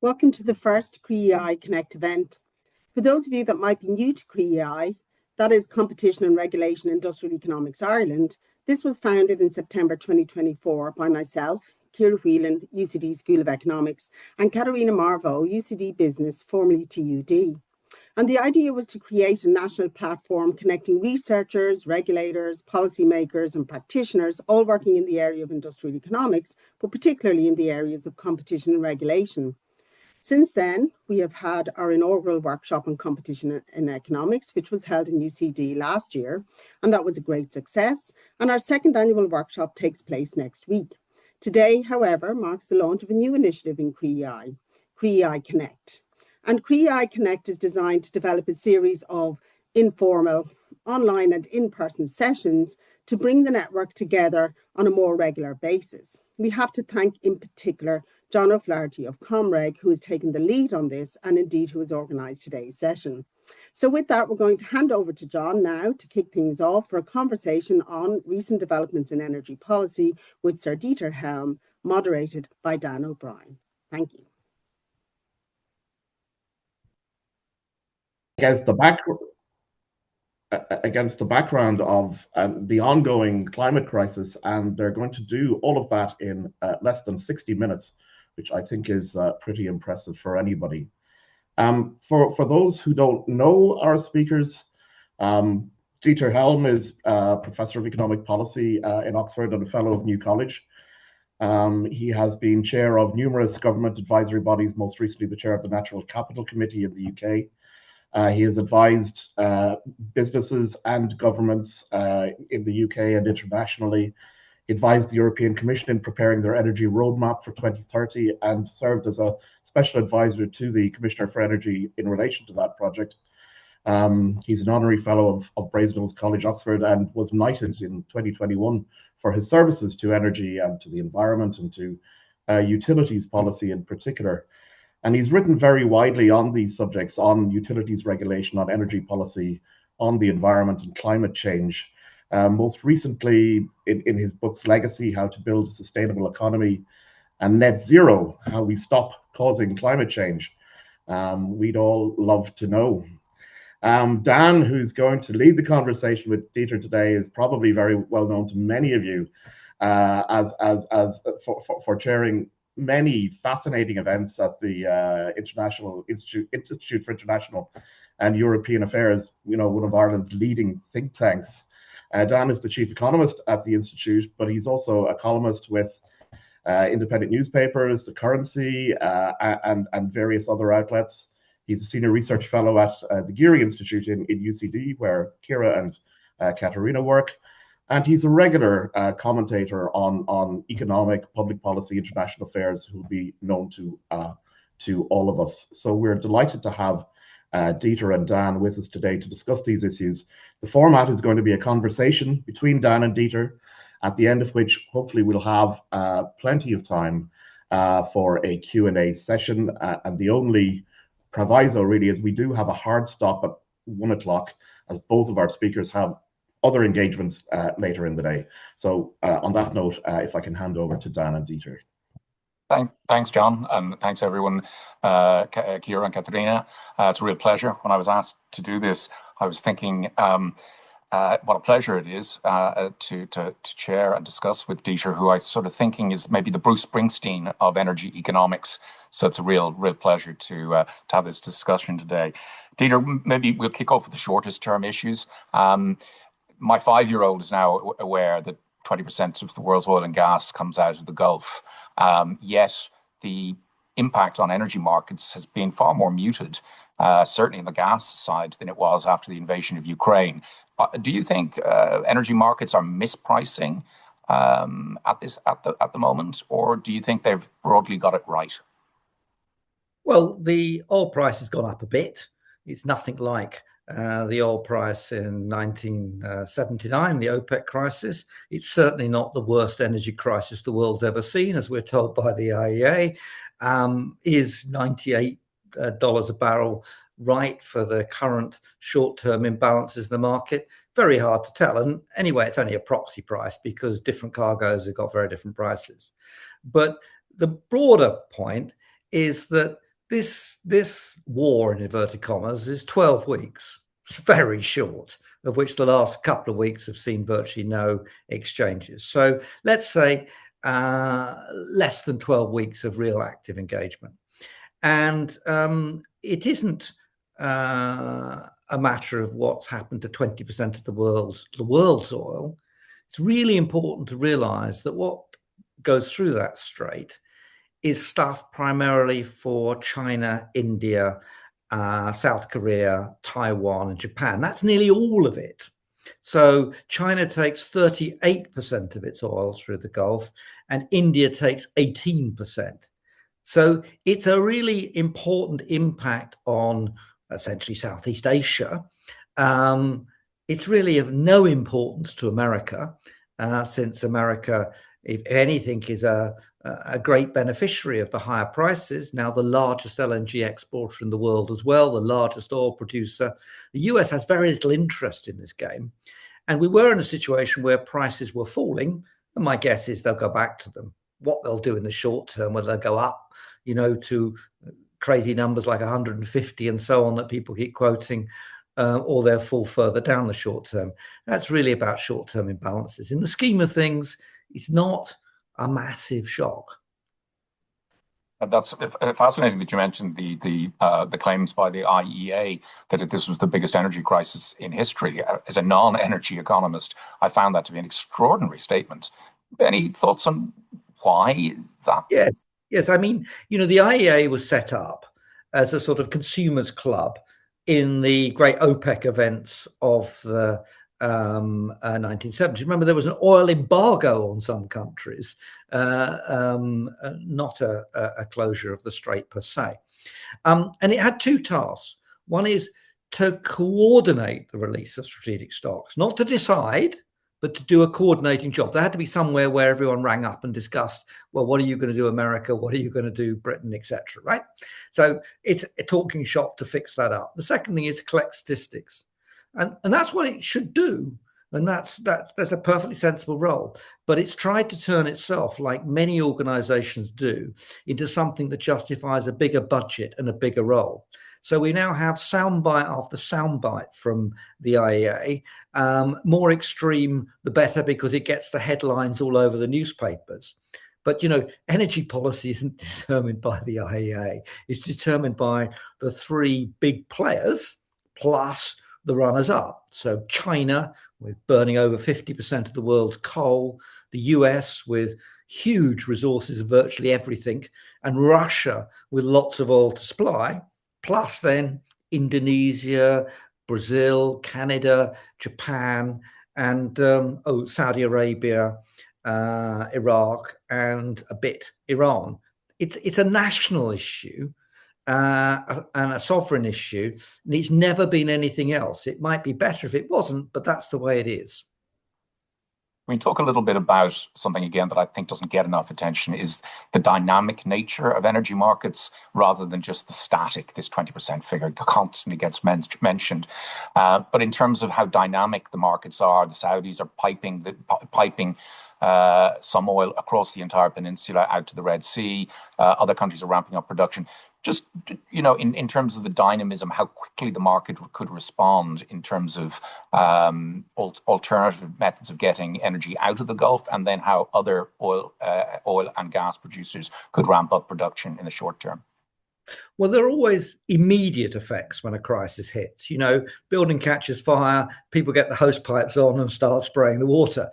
Welcome to the first CRIEI Connect event. For those of you that might be new to CRIEI, that is Competition and Regulation Industrial Economics Ireland, this was founded in September 2024 by myself, Ciara Whelan, UCD School of Economics, and Caterina Marvo, UCD Business, formerly TUD. And the idea was to create a national platform connecting researchers, regulators, policymakers, and practitioners, all working in the area of industrial economics, but particularly in the areas of competition and regulation. Since then, we have had our inaugural workshop on competition in economics, which was held in UCD last year, and that was a great success. And our second annual workshop takes place next week. Today, however, marks the launch of a new initiative in CRIEI, CRIEI Connect. And CRIEI Connect is designed to develop a series of informal, online and in-person sessions to bring the network together on a more regular basis. We have to thank in particular John O'Flaherty of Comreg, who has taken the lead on this and indeed who has organised today's session. So with that, we're going to hand over to John now to kick things off for a conversation on recent developments in energy policy with Sir Dieter Helm, moderated by Dan O'Brien. Thank you. Against the background of the ongoing climate crisis, and they're going to do all of that in less than 60 minutes, which I think is pretty impressive for anybody. For those who don't know our speakers, Dieter Helm is Professor of Economic Policy in Oxford and a Fellow of New College. He has been chair of numerous government advisory bodies, most recently the chair of the Natural Capital Committee in the UK. He has advised businesses and governments in the UK and internationally. He advised the European Commission in preparing their energy roadmap for 2030 and served as a special advisor to the Commissioner for Energy in relation to that project. He's an honorary fellow of Brasenose College, Oxford, and was knighted in 2021 for his services to energy and to the environment and to utilities policy in particular. And he's written very widely on these subjects, on utilities regulation, on energy policy, on the environment and climate change. Most recently, in his books Legacy, How to Build a Sustainable Economy, and Net Zero, How We Stop Causing Climate Change. We'd all love to know. Dan, who's going to lead the conversation with Dieter today, is probably very well known to many of you for chairing many fascinating events at the International Institute for International and European Affairs, one of Ireland's leading think tanks. Dan is the chief economist at the Institute, but he's also a columnist with independent newspapers, The Currency, and various other outlets. He's a senior research fellow at the CRIEI Institute in UCD, where Ciara and Caterina work. And he's a regular commentator on economic, public policy, international affairs, who'll be known to all of us. So we're delighted to have Dieter and Dan with us today to discuss these issues. The format is going to be a conversation between Dan and Dieter, at the end of which hopefully we'll have plenty of time for a Q&A session. And the only proviso really is we do have a hard stop at 1 o'clock, as both of our speakers have other engagements later in the day. So on that note, if I can hand over to Dan and Dieter. Thanks, John, and thanks everyone, Ciara and Caterina. It's a real pleasure. When I was asked to do this, I was thinking what a pleasure it is to chair and discuss with Dieter, who I sort of thinking is maybe the Bruce Springsteen of energy economics. So it's a real pleasure to have this discussion today. Dieter, maybe we'll kick off with the shortest term issues. My 5-year-old is now aware that 20% of the world's oil and gas comes out of the Gulf. Yet the impact on energy markets has been far more muted, certainly on the gas side, than it was after the invasion of Ukraine. Do you think energy markets are mispricing at the moment, or do you think they've broadly got it right? Well, the oil price has gone up a bit. It's nothing like the oil price in 1979, the OPEC crisis. It's certainly not the worst energy crisis the world's ever seen, as we're told by the IIEA. Is $98 a barrel right for the current short-term imbalances in the market? Very hard to tell. And anyway, it's only a proxy price because different cargoes have got very different prices. But the broader point is that this war, in inverted commas, is 12 weeks. It's very short, of which the last couple of weeks have seen virtually no exchanges. So let's say less than 12 weeks of real active engagement. And it isn't a matter of what's happened to 20% of the world's oil. It's really important to realize that what goes through that strait is stuff primarily for China, India, South Korea, Taiwan, and Japan. That's nearly all of it. So China takes 38% of its oil through the Gulf, and India takes 18%. So it's a really important impact on essentially Southeast Asia. It's really of no importance to America, since America, if anything, is a great beneficiary of the higher prices. Now the largest LNG exporter in the world as well, the largest oil producer. The US has very little interest in this game. And we were in a situation where prices were falling, and my guess is they'll go back to them. What they'll do in the short term, whether they'll go up, to crazy numbers like 150 and so on that people keep quoting, or they'll fall further down the short term. That's really about short-term imbalances. In the scheme of things, it's not a massive shock. That's fascinating that you mentioned the claims by the IEA that this was the biggest energy crisis in history. As a non-energy economist, I found that to be an extraordinary statement. Any thoughts on why that? Yes. I mean, the IEA was set up as a sort of consumers club in the great OPEC events of the 1970s. Remember, there was an oil embargo on some countries, not a closure of the strait per se. And it had two tasks. One is to coordinate the release of strategic stocks, not to decide, but to do a coordinating job. There had to be somewhere where everyone rang up and discussed, well, what are you going to do, America? What are you going to do, Britain, etc. Right? So it's a talking shop to fix that up. The second thing is to collect statistics. And that's what it should do. And that's a perfectly sensible role. But it's tried to turn itself, like many organizations do, into something that justifies a bigger budget and a bigger role. So we now have soundbite after soundbite from the IEA. More extreme, the better, because it gets the headlines all over the newspapers. But, energy policy isn't determined by the IEA. It's determined by the three big players plus the runners-up. So China, with burning over 50% of the world's coal, the US with huge resources of virtually everything, and Russia with lots of oil to supply, plus then Indonesia, Brazil, Canada, Japan, and Saudi Arabia, Iraq, and a bit Iran. It's a national issue. And a sovereign issue, and it's never been anything else. It might be better if it wasn't, but that's the way it is. We talk a little bit about something again that I think doesn't get enough attention, is the dynamic nature of energy markets rather than just the static. This 20% figure constantly gets mentioned. But in terms of how dynamic the markets are, the Saudis are piping some oil across the entire peninsula out to the Red Sea. Other countries are ramping up production. Just, in terms of the dynamism, how quickly the market could respond in terms of alternative methods of getting energy out of the Gulf, and then how other oil and gas producers could ramp up production in the short term. Well, there are always immediate effects when a crisis hits. Building catches fire, people get the hose pipes on and start spraying the water.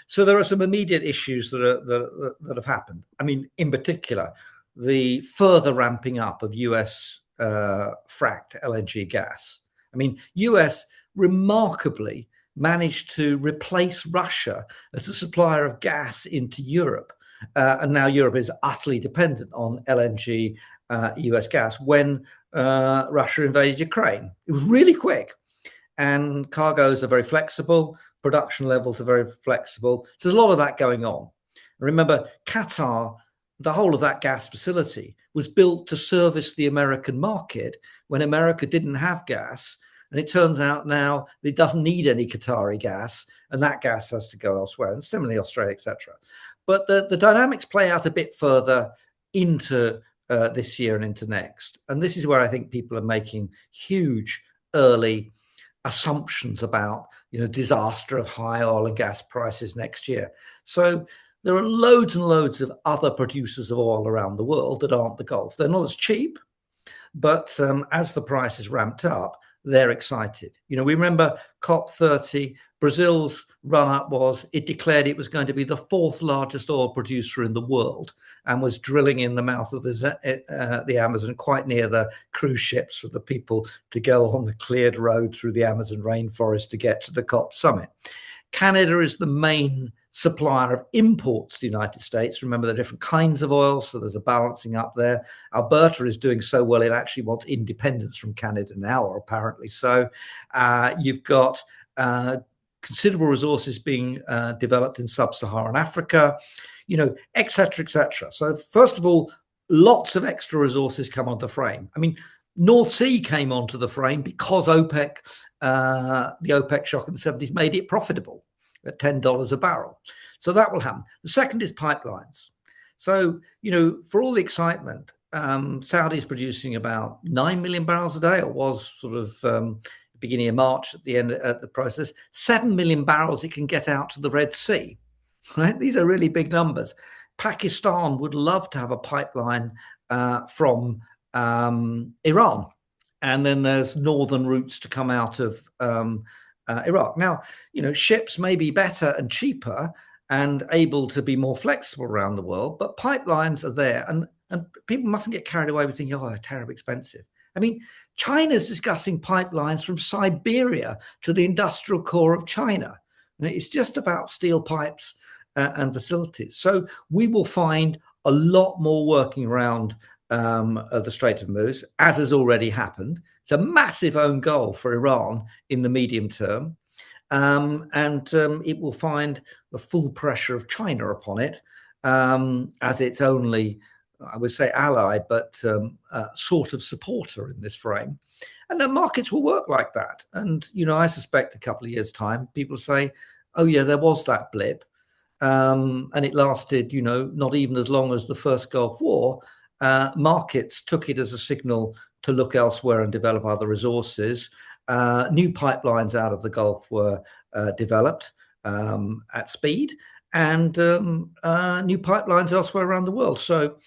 So there are some immediate issues that have happened. I mean, in particular, the further ramping up of US fracked LNG gas. I mean, US remarkably managed to replace Russia as a supplier of gas into Europe. And now Europe is utterly dependent on LNG US gas when Russia invaded Ukraine. It was really quick. And cargoes are very flexible. Production levels are very flexible. So there's a lot of that going on. Remember, Qatar, the whole of that gas facility was built to service the American market when America didn't have gas. And it turns out now it doesn't need any Qatari gas, and that gas has to go elsewhere, and similarly Australia, etc. But the dynamics play out a bit further into this year and into next. And this is where I think people are making huge early assumptions about, disaster of high oil and gas prices next year. So there are loads and loads of other producers of oil around the world that aren't the Gulf. They're not as cheap, but as the price is ramped up, they're excited. We remember COP30, Brazil's run-up was it declared it was going to be the 4th largest oil producer in the world and was drilling in the mouth of the Amazon, quite near the cruise ships for the people to go on the cleared road through the Amazon rainforest to get to the COP summit. Canada is the main supplier of imports to the United States. Remember, there are different kinds of oil, so there's a balancing up there. Alberta is doing so well, it actually wants independence from Canada now, or apparently so. You've got considerable resources being developed in sub-Saharan Africa, et cetera, et cetera. So first of all, lots of extra resources come onto the frame. I mean, North Sea came onto the frame because OPEC, the OPEC shock in the 70s made it profitable at $10 a barrel. So that will happen. The second is pipelines. So, for all the excitement, Saudi is producing about 9 million barrels a day, or was sort of beginning of March at the end of the process, 7 million barrels it can get out to the Red Sea, right? These are really big numbers. Pakistan would love to have a pipeline from Iran. And then there's northern routes to come out of Iraq. Now, ships may be better and cheaper and able to be more flexible around the world, but pipelines are there. And people mustn't get carried away with thinking, oh, they're terribly expensive. I mean, China's discussing pipelines from Siberia to the industrial core of China. And it's just about steel pipes and facilities. So we will find a lot more working around the Strait of Hormuz, as has already happened. It's a massive own goal for Iran in the medium term. And it will find the full pressure of China upon it as its only, I would say, ally, but sort of supporter in this frame. And the markets will work like that. And, I suspect a couple of years' time, people say, oh, yeah, there was that blip. And it lasted, not even as long as the first Gulf War. Markets took it as a signal to look elsewhere and develop other resources. New pipelines out of the Gulf were developed at speed, and new pipelines elsewhere around the world. So,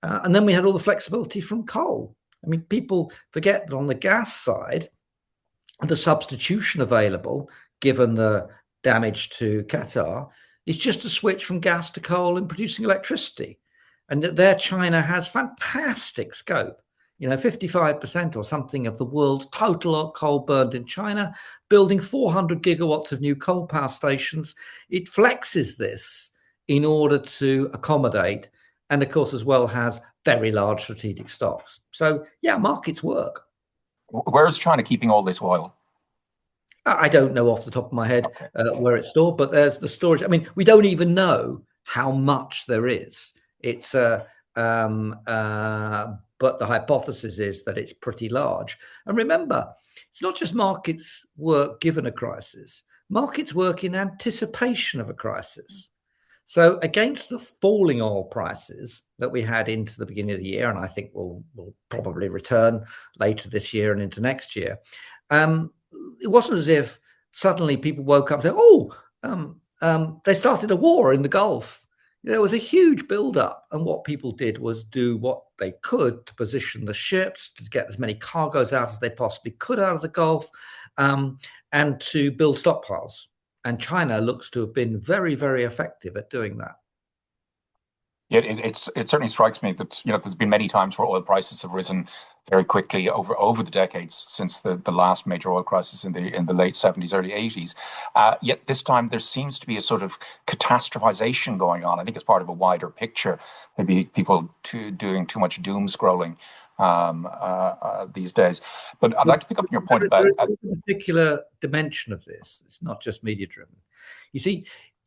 and then we had all the flexibility from coal. I mean, people forget that on the gas side, the substitution available, given the damage to Qatar, is just a switch from gas to coal in producing electricity. And that there China has fantastic scope. 55% or something of the world's total coal burned in China, building 400 gigawatts of new coal power stations. It flexes this in order to accommodate, and of course, as well, has very large strategic stocks. So, yeah, markets work. Where is China keeping all this oil? I don't know off the top of my head where it's stored, but there's the storage. I mean, we don't even know how much there is. It's but the hypothesis is that it's pretty large. And remember, it's not just markets work given a crisis. Markets work in anticipation of a crisis. So against the falling oil prices that we had into the beginning of the year, and I think will probably return later this year and into next year, it wasn't as if suddenly people woke up and said, they started a war in the Gulf. There was a huge build-up, and what people did was do what they could to position the ships, to get as many cargoes out as they possibly could out of the Gulf, and to build stockpiles. And China looks to have been very, very effective at doing that. Yeah, it certainly strikes me that there's been many times where oil prices have risen very quickly over the decades since the last major oil crisis in the late 70s, early 80s. Yet this time there seems to be a sort of catastrophization going on. I think it's part of a wider picture. Maybe people doing too much doom scrolling these days. But I'd like to pick up on your point about a particular dimension of this. It's not just media driven. You see,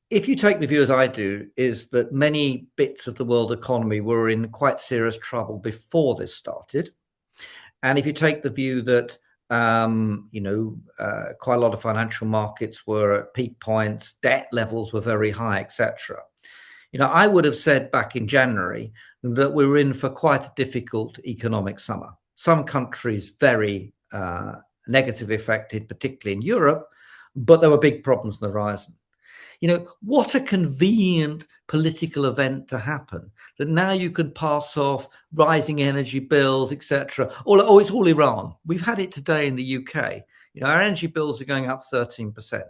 if you take the view as I do, is that many bits of the world economy were in quite serious trouble before this started. And if you take the view that, quite a lot of financial markets were at peak points, debt levels were very high, etc. You know, I would have said back in January that we were in for quite a difficult economic summer. Some countries very negatively affected, particularly in Europe, but there were big problems on the horizon. You know, what a convenient political event to happen, that now you can pass off rising energy bills, etc. Oh, it's all Iran. We've had it today in the UK. You know, our energy bills are going up 13%.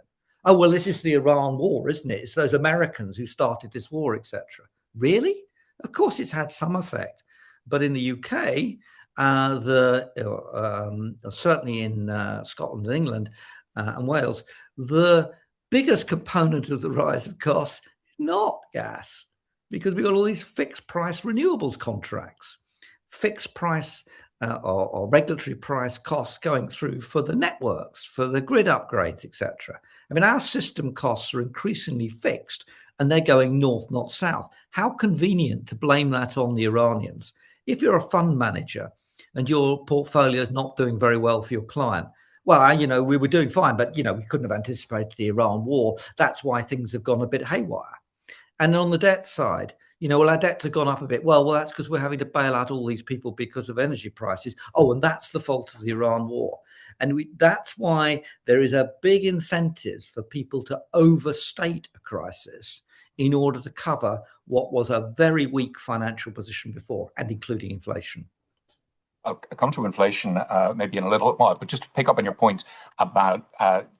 Oh, well, this is the Iran war, isn't it? It's those Americans who started this war, etc. Really? Of course, it's had some effect. But in the UK, certainly in Scotland and England and Wales, the biggest component of the rise of costs is not gas, because we've got all these fixed price renewables contracts, fixed price or regulatory price costs going through for the networks, for the grid upgrades, etc. I mean, our system costs are increasingly fixed and they're going north, not south. How convenient to blame that on the Iranians. If you're a fund manager and your portfolio is not doing very well for your client, well, you know, we were doing fine, but, you know, we couldn't have anticipated the Iran war. That's why things have gone a bit haywire. And on the debt side, you know, well, our debts have gone up a bit. Well, that's because we're having to bail out all these people because of energy prices. Oh, and that's the fault of the Iran war. And that's why there is a big incentive for people to overstate a crisis in order to cover what was a very weak financial position before, and including inflation. I'll come to inflation maybe in a little while, but just to pick up on your point about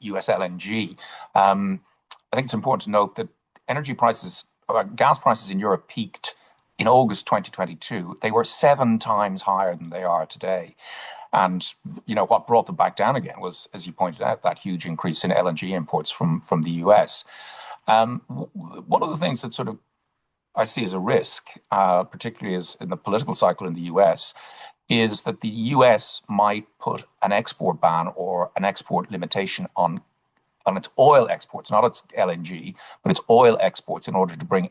US LNG, I think it's important to note that energy prices, gas prices in Europe peaked in August 2022. They were 7 times higher than they are today. And, you know, what brought them back down again was, as you pointed out, that huge increase in LNG imports from the US. One of the things that sort of I see as a risk, particularly as in the political cycle in the US, is that the US might put an export ban or an export limitation on its oil exports, not its LNG, but its oil exports, in order to bring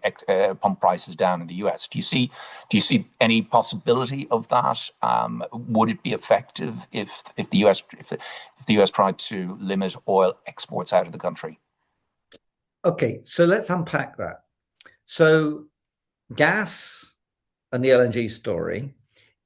pump prices down in the US. Do you see any possibility of that? Would it be effective if the US tried to limit oil exports out of the country? Okay, so let's unpack that. So gas and the LNG story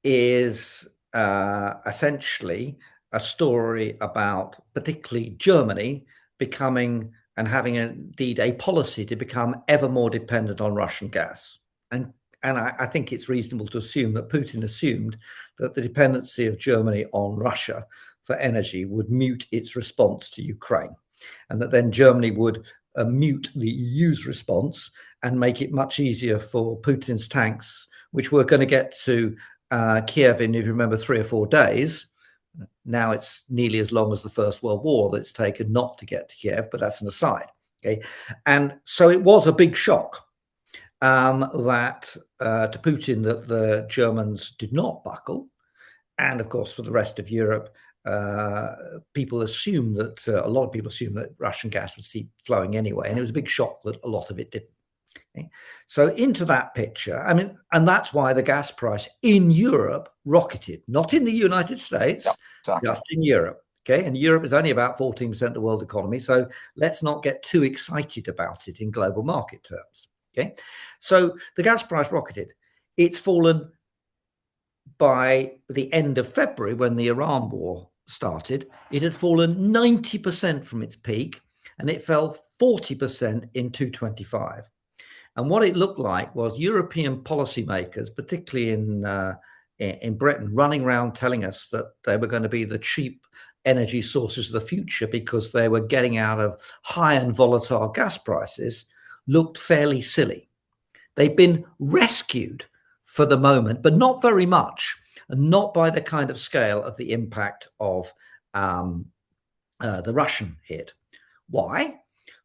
is essentially a story about particularly Germany becoming and having indeed a policy to become ever more dependent on Russian gas. And I think it's reasonable to assume that Putin assumed that the dependency of Germany on Russia for energy would mute its response to Ukraine, and that then Germany would mute the EU's response and make it much easier for Putin's tanks, which were going to get to Kiev in, if you remember, 3 or 4 days. Now it's nearly as long as the First World War that it's taken not to get to Kiev, but that's an aside. Okay, and so it was a big shock that to Putin that the Germans did not buckle, and of course for the rest of Europe, people assume that a lot of people assume that Russian gas would keep flowing anyway, and it was a big shock that a lot of it didn't. Okay. So into that picture, I mean, and that's why the gas price in Europe rocketed, not in the United States, just in Europe. Okay, and Europe is only about 14% of the world economy, so let's not get too excited about it in global market terms. Okay, so the gas price rocketed. It's fallen by the end of February, when the Iran war started. It had fallen 90% from its peak, and it fell 40% in 2025. And what it looked like was European policymakers, particularly in Britain, running around telling us that they were going to be the cheap energy sources of the future because they were getting out of high and volatile gas prices, looked fairly silly. They've been rescued for the moment, but not very much, and not by the kind of scale of the impact of the Russian hit. Why?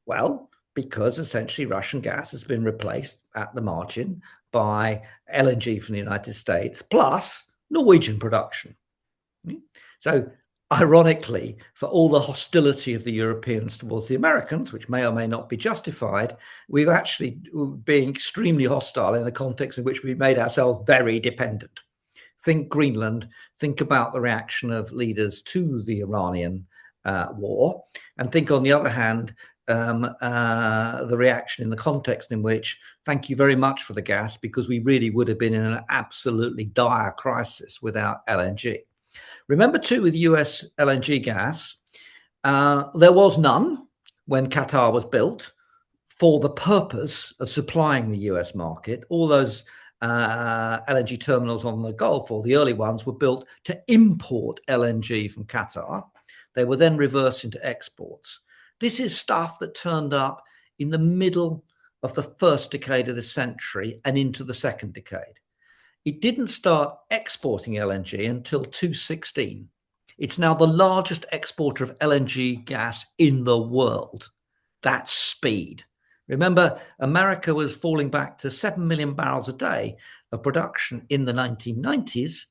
Well, because essentially Russian gas has been replaced at the margin by LNG from the United States plus Norwegian production. So ironically, for all the hostility of the Europeans towards the Americans, which may or may not be justified, we've actually been extremely hostile in a context in which we made ourselves very dependent. Think Greenland, think about the reaction of leaders to the Iranian war, and think on the other hand, the reaction in the context in which, thank you very much for the gas, because we really would have been in an absolutely dire crisis without LNG. Remember too, with US LNG gas, there was none when Qatar was built for the purpose of supplying the US market. All those LNG terminals on the Gulf, or the early ones, were built to import LNG from Qatar. They were then reversed into exports. This is stuff that turned up in the middle of the first decade of the century and into the second decade. It didn't start exporting LNG until 2016. It's now the largest exporter of LNG gas in the world. That's speed. Remember, America was falling back to 7 million barrels a day of production in the 1990s,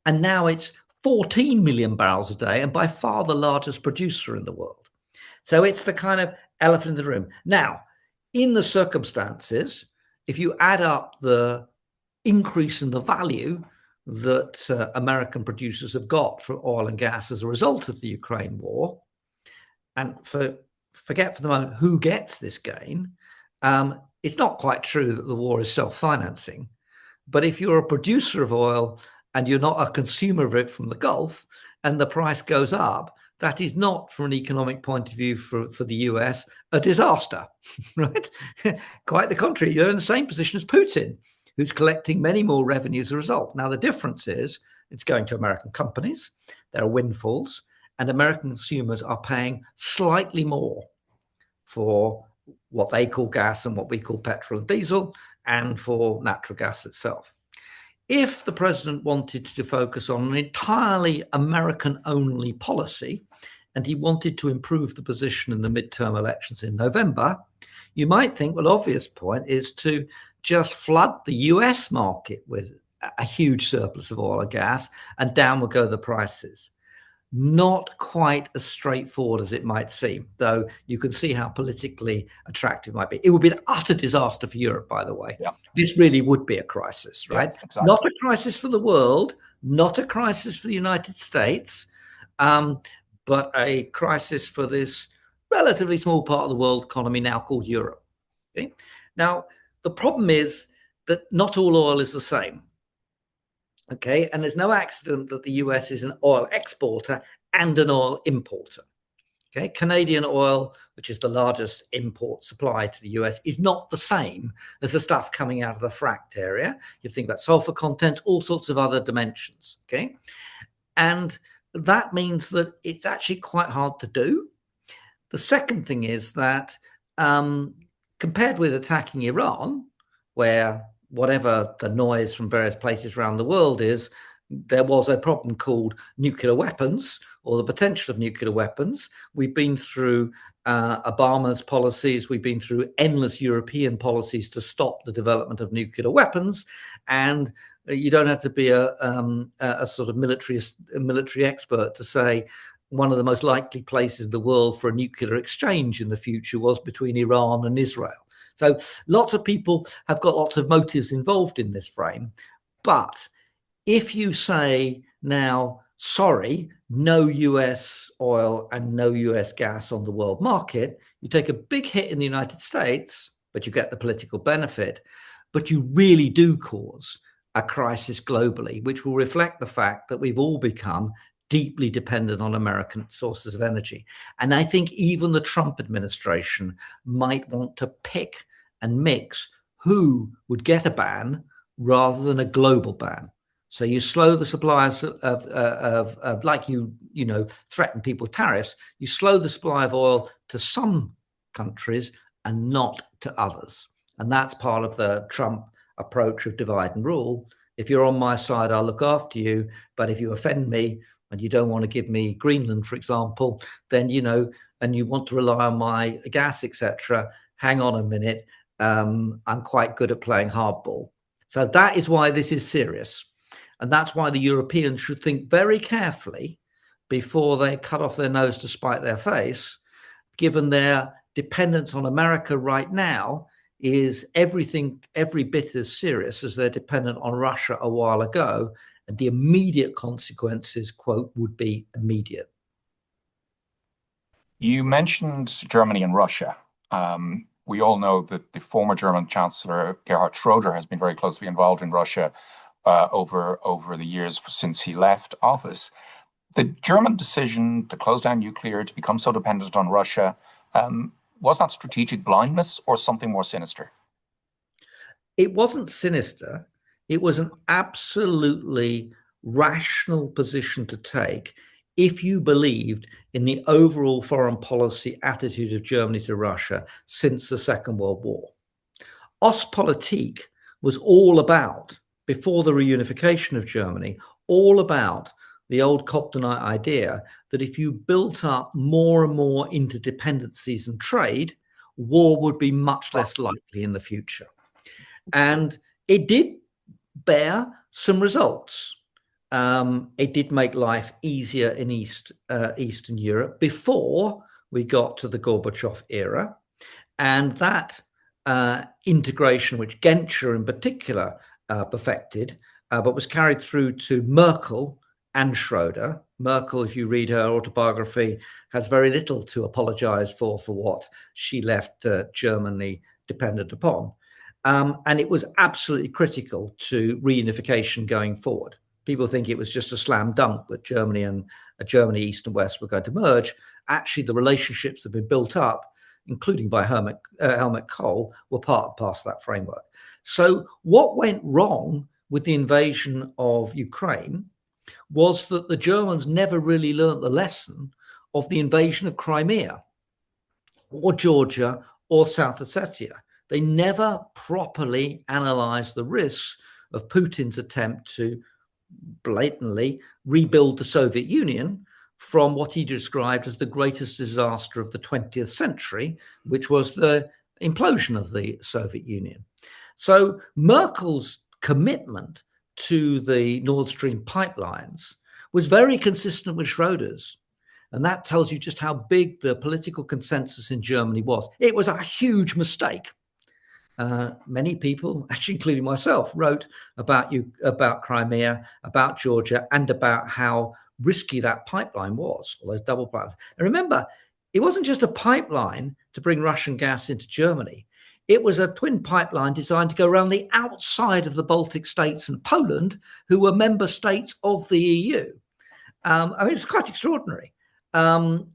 and now it's 14 million barrels a day, and by far the largest producer in the world. So it's the kind of elephant in the room. Now, in the circumstances, if you add up the increase in the value that American producers have got for oil and gas as a result of the Ukraine war, and forget for the moment who gets this gain, it's not quite true that the war is self-financing. But if you're a producer of oil and you're not a consumer of it from the Gulf, and the price goes up, that is not, from an economic point of view for the US, a disaster, right? Quite the contrary. You're in the same position as Putin, who's collecting many more revenue as a result. Now, the difference is it's going to American companies. There are windfalls, and American consumers are paying slightly more for what they call gas and what we call petrol and diesel, and for natural gas itself. If the president wanted to focus on an entirely American-only policy, and he wanted to improve the position in the midterm elections in November, you might think, well, obvious point is to just flood the US market with a huge surplus of oil and gas, and down will go the prices. Not quite as straightforward as it might seem, though you can see how politically attractive it might be. It would be an utter disaster for Europe, by the way. Yeah. This really would be a crisis, right? Yeah, exactly. Not a crisis for the world, not a crisis for the United States, but a crisis for this relatively small part of the world economy now called Europe. Okay? Now, the problem is that not all oil is the same. Okay, and there's no accident that the US is an oil exporter and an oil importer. Okay, Canadian oil, which is the largest import supply to the US, is not the same as the stuff coming out of the fracked area. You think about sulfur content, all sorts of other dimensions. Okay, and that means that it's actually quite hard to do. The second thing is that compared with attacking Iran, where whatever the noise from various places around the world is, there was a problem called nuclear weapons, or the potential of nuclear weapons. We've been through Obama's policies. We've been through endless European policies to stop the development of nuclear weapons. And you don't have to be a sort of military expert to say one of the most likely places in the world for a nuclear exchange in the future was between Iran and Israel. So lots of people have got lots of motives involved in this frame. But if you say now, sorry, no US oil and no US gas on the world market, you take a big hit in the United States, but you get the political benefit. But you really do cause a crisis globally, which will reflect the fact that we've all become deeply dependent on American sources of energy. And I think even the Trump administration might want to pick and mix who would get a ban rather than a global ban. So you slow the suppliers of like you threaten people with tariffs, you slow the supply of oil to some countries and not to others. And that's part of the Trump approach of divide and rule. If you're on my side, I'll look after you. But if you offend me and you don't want to give me Greenland, for example, then, and you want to rely on my gas, etc., hang on a minute. I'm quite good at playing hardball. So that is why this is serious. And that's why the Europeans should think very carefully before they cut off their nose to spite their face, given their dependence on America right now is every bit as serious as they're dependent on Russia a while ago. And the immediate consequences, quote, would be immediate. You mentioned Germany and Russia. We all know that the former German Chancellor Gerhard Schroeder has been very closely involved in Russia over the years since he left office. The German decision to close down nuclear, to become so dependent on Russia, was that strategic blindness or something more sinister? It wasn't sinister. It was an absolutely rational position to take if you believed in the overall foreign policy attitude of Germany to Russia since the Second World War. Ostpolitik was all about, before the reunification of Germany, all about the old Cobdenite idea that if you built up more and more interdependencies and trade, war would be much less likely in the future. And it did bear some results. It did make life easier in Eastern Europe before we got to the Gorbachev era. And that integration, which Genscher in particular perfected, but was carried through to Merkel and Schroeder. Merkel, if you read her autobiography, has very little to apologize for what she left Germany dependent upon. And it was absolutely critical to reunification going forward. People think it was just a slam dunk that Germany East and West were going to merge. Actually, the relationships that have been built up, including by Helmut Kohl, were part and parcel of that framework. So what went wrong with the invasion of Ukraine was that the Germans never really learned the lesson of the invasion of Crimea or Georgia or South Ossetia. They never properly analyzed the risks of Putin's attempt to blatantly rebuild the Soviet Union from what he described as the greatest disaster of the 20th century, which was the implosion of the Soviet Union. So Merkel's commitment to the Nord Stream pipelines was very consistent with Schroeder's. And that tells you just how big the political consensus in Germany was. It was a huge mistake. Many people, actually including myself, wrote about Crimea, about Georgia, and about how risky that pipeline was, all those double pipelines. And remember, it wasn't just a pipeline to bring Russian gas into Germany. It was a twin pipeline designed to go around the outside of the Baltic states and Poland, who were member states of the EU. I mean, it's quite extraordinary. And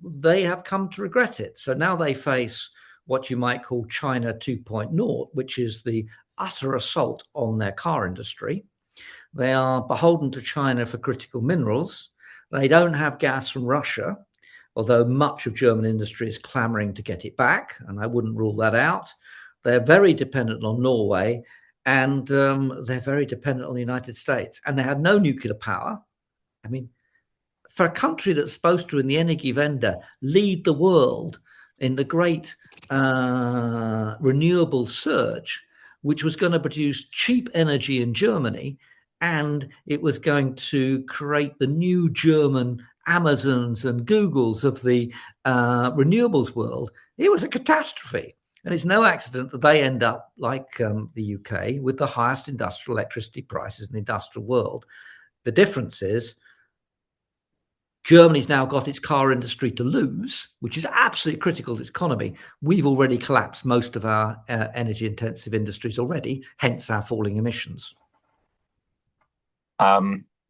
they have come to regret it. So now they face what you might call China 2.0, which is the utter assault on their car industry. They are beholden to China for critical minerals. They don't have gas from Russia, although much of German industry is clamoring to get it back, and I wouldn't rule that out. They're very dependent on Norway, and they're very dependent on the United States, and they have no nuclear power. I mean, for a country that's supposed to, in the Energiewende, lead the world in the great renewable surge, which was going to produce cheap energy in Germany, and it was going to create the new German Amazons and Googles of the renewables world, it was a catastrophe. And it's no accident that they end up, like the UK, with the highest industrial electricity prices in the industrial world. The difference is Germany's now got its car industry to lose, which is absolutely critical to its economy. We've already collapsed most of our energy-intensive industries already, hence our falling emissions.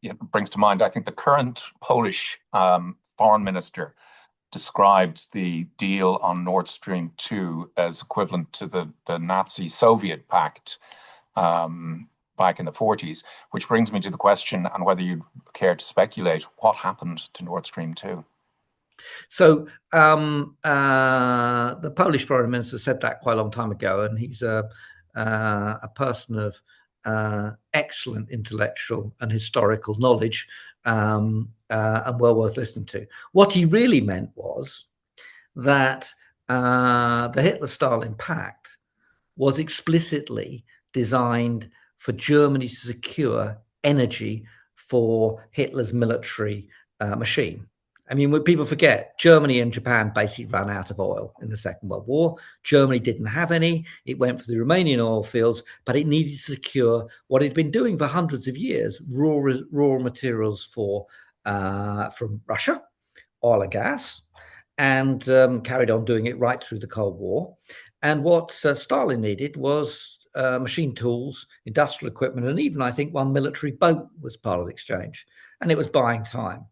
It brings to mind, I think the current Polish foreign minister described the deal on Nord Stream 2 as equivalent to the Nazi-Soviet pact back in the 40s, which brings me to the question, and whether you'd care to speculate, what happened to Nord Stream 2? So the Polish foreign minister said that quite a long time ago, and he's a person of excellent intellectual and historical knowledge, and well worth listening to. What he really meant was that the Hitler-Stalin Pact was explicitly designed for Germany to secure energy for Hitler's military machine. I mean, when people forget, Germany and Japan basically ran out of oil in the Second World War. Germany didn't have any. It went for the Romanian oil fields, but it needed to secure what it had been doing for hundreds of years, raw materials from Russia, oil and gas, and carried on doing it right through the Cold War. And what Stalin needed was machine tools, industrial equipment, and even, I think, one military boat was part of the exchange. And it was buying time.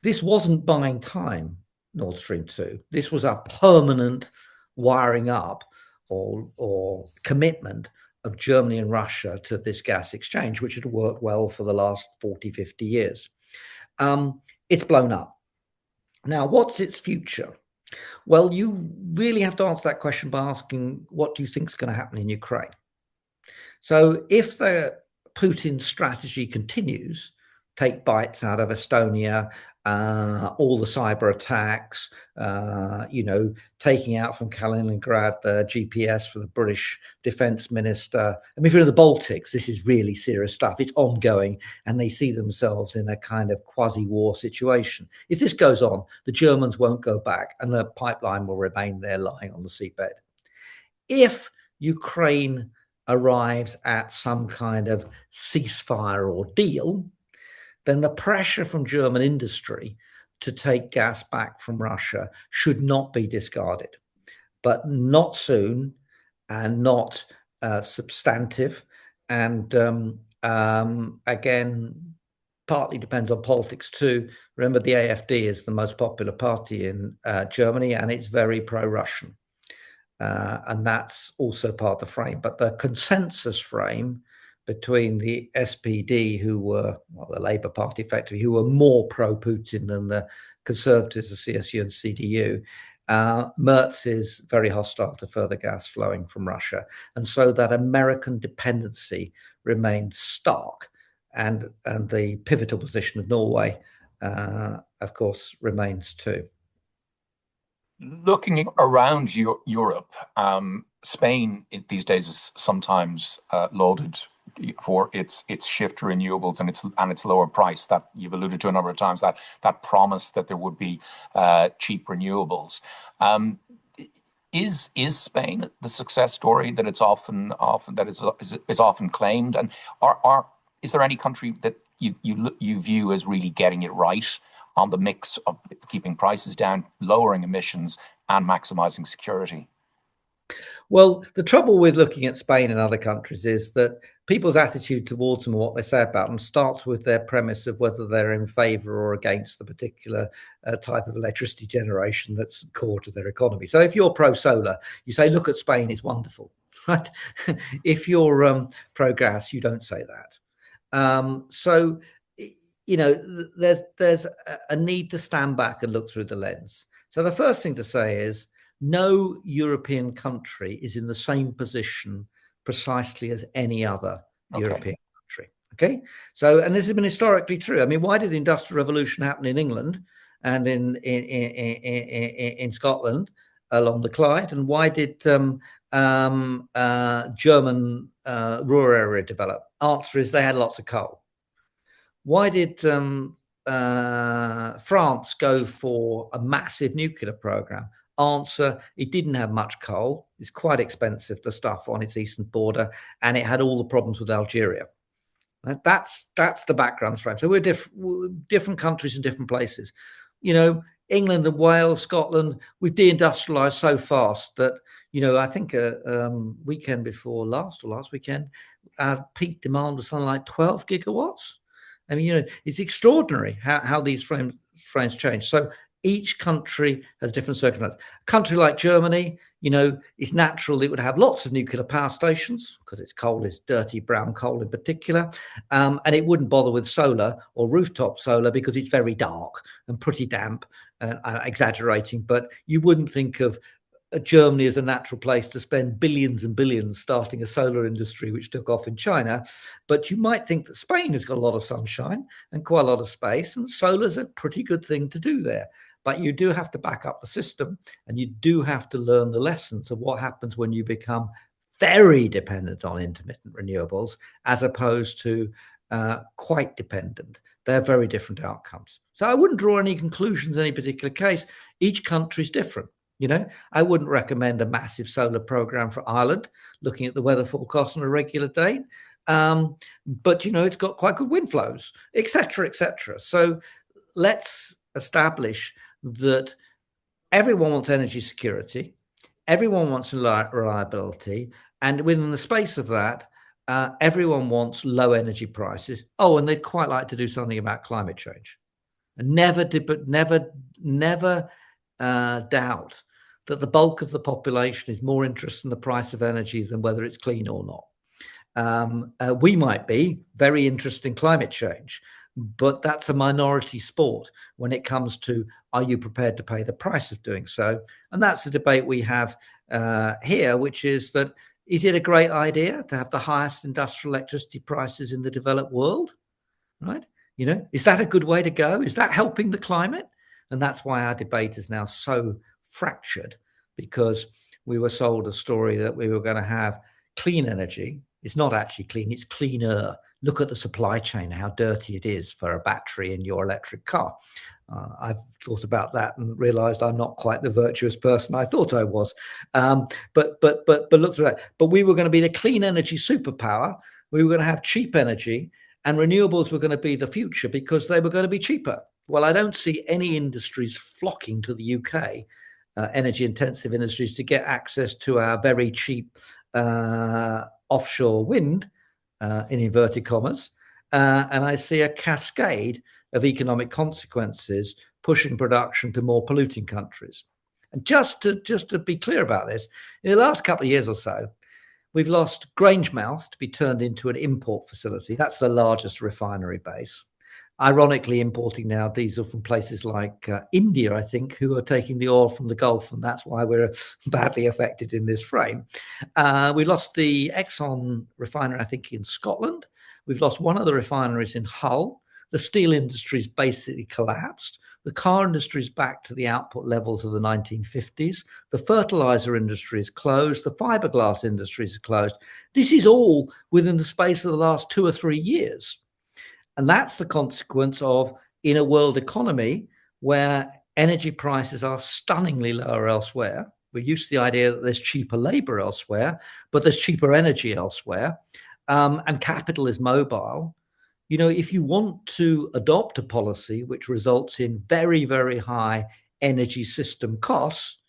This wasn't buying time, Nord Stream 2. This was a permanent wiring up or commitment of Germany and Russia to this gas exchange, which had worked well for the last 40, 50 years. It's blown up. Now, what's its future? Well, you really have to answer that question by asking, what do you think is going to happen in Ukraine? So if the Putin strategy continues, take bites out of Estonia, all the cyber attacks, taking out from Kaliningrad the GPS for the British defense minister. I mean, if you're in the Baltics, this is really serious stuff. It's ongoing, and they see themselves in a kind of quasi-war situation. If this goes on, the Germans won't go back, and the pipeline will remain there lying on the seabed. If Ukraine arrives at some kind of ceasefire or deal, then the pressure from German industry to take gas back from Russia should not be discarded, but not soon and not substantive. And again, partly depends on politics too. Remember, the AfD is the most popular party in Germany, and it's very pro-Russian. And that's also part of the frame. But the consensus frame between the SPD, who were, well, the Labour Party effectively, who were more pro-Putin than the Conservatives, the CSU and CDU, Merz is very hostile to further gas flowing from Russia. And so that American dependency remains stark. And the pivotal position of Norway, of course, remains too. Looking around Europe, Spain these days is sometimes lauded for its shift to renewables and its lower price that you've alluded to a number of times. That promise that there would be cheap renewables. Is Spain the success story that it's often claimed? And is there any country that you view as really getting it right on the mix of keeping prices down, lowering emissions, and maximizing security? Well, the trouble with looking at Spain and other countries is that people's attitude towards them and what they say about them starts with their premise of whether they're in favour or against the particular type of electricity generation that's core to their economy. So if you're pro-solar, you say, look at Spain, it's wonderful. Right? If you're pro-gas, you don't say that. So, you know, there's a need to stand back and look through the lens. So the first thing to say is, no European country is in the same position precisely as any other European country. Okay, so, and this has been historically true. I mean, why did the Industrial Revolution happen in England and in Scotland along the Clyde, and why did German rural area develop? Answer is they had lots of coal. Why did France go for a massive nuclear program? Answer, it didn't have much coal. It's quite expensive, the stuff on its eastern border, and it had all the problems with Algeria. That's the background frame. So we're different countries in different places. You know, England and Wales, Scotland, we've deindustrialized so fast that, you know, I think weekend before last weekend, our peak demand was something like 12 gigawatts. I mean, you know, it's extraordinary how these frames change. So each country has different circumstances. A country like Germany, you know, it's natural it would have lots of nuclear power stations because its coal is dirty brown coal in particular. And it wouldn't bother with solar or rooftop solar because it's very dark and pretty damp, exaggerating. But you wouldn't think of Germany as a natural place to spend billions and billions starting a solar industry, which took off in China. But you might think that Spain has got a lot of sunshine and quite a lot of space, and solar's a pretty good thing to do there. But you do have to back up the system, and you do have to learn the lessons of what happens when you become very dependent on intermittent renewables as opposed to quite dependent. They're very different outcomes. So I wouldn't draw any conclusions in any particular case. Each country is different. You know, I wouldn't recommend a massive solar program for Ireland, looking at the weather forecast on a regular date. But, you know, it's got quite good wind flows, et cetera, et cetera. So let's establish that everyone wants energy security, everyone wants reliability, and within the space of that, everyone wants low energy prices. Oh, and they'd quite like to do something about climate change. And never doubt that the bulk of the population is more interested in the price of energy than whether it's clean or not. We might be very interested in climate change, but that's a minority sport when it comes to, are you prepared to pay the price of doing so? And that's the debate we have here, which is that, is it a great idea to have the highest industrial electricity prices in the developed world, right? You know, is that a good way to go? Is that helping the climate? And that's why our debate is now so fractured, because we were sold a story that we were going to have clean energy. It's not actually clean, it's cleaner. Look at the supply chain, how dirty it is for a battery in your electric car. I've thought about that and realized I'm not quite the virtuous person I thought I was. But look through that. But we were going to be the clean energy superpower. We were going to have cheap energy, and renewables were going to be the future because they were going to be cheaper. Well, I don't see any industries flocking to the UK, energy intensive industries, to get access to our very cheap offshore wind, in inverted commas. And I see a cascade of economic consequences pushing production to more polluting countries. And just to be clear about this, in the last couple of years or so, we've lost Grangemouth to be turned into an import facility. That's the largest refinery base. Ironically, importing now diesel from places like India, I think, who are taking the oil from the Gulf, and that's why we're badly affected in this frame. We lost the Exxon refinery, I think, in Scotland. We've lost one of the refineries in Hull. The steel industry's basically collapsed. The car industry is back to the output levels of the 1950s. The fertilizer industry is closed. The fiberglass industry is closed. This is all within the space of the last 2 or 3 years. And that's the consequence of, in a world economy where energy prices are stunningly lower elsewhere. We're used to the idea that there's cheaper labor elsewhere, but there's cheaper energy elsewhere. And capital is mobile. You know, if you want to adopt a policy which results in very, very high energy system costs,